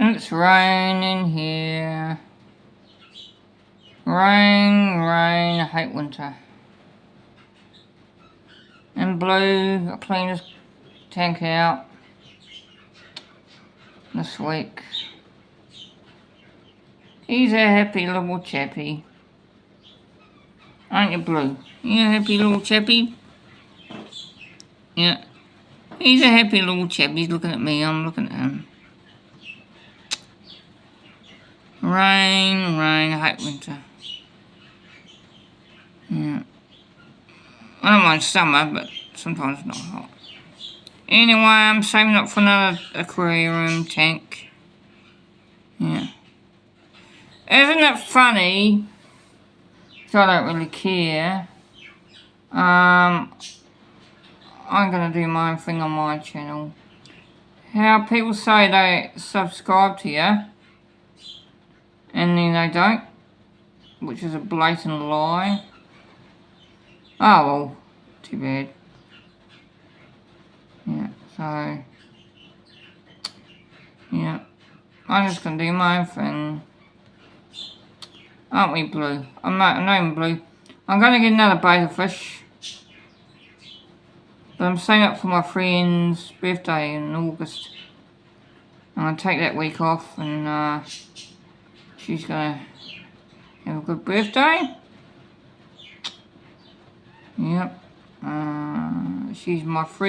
And it's raining here. Rain, rain, I hate winter. And Blue, I cleaned his tank out this week. He's a happy little chappy. Aren't you, Blue? You a happy little chappy? Yeah. He's a happy little chap. He's looking at me, I'm looking at him. Rain, rain, I hate winter. Yeah. I don't mind summer, but sometimes it's not hot. Anyway, I'm saving up for another aquarium tank. Yeah. Isn't it funny? So I don't really care. I'm gonna do my own thing on my channel. How people say they subscribe to you, and then they don't, which is a blatant lie. Oh well, too bad. Yeah, so yeah, I'm just gonna do my own thing. Aren't we, Blue? I'm not even Blue. I'm gonna get another betta fish. But I'm saving up for my friend's birthday in August. I'm gonna take that week off and she's gonna have a good birthday. Yep. She's my friend.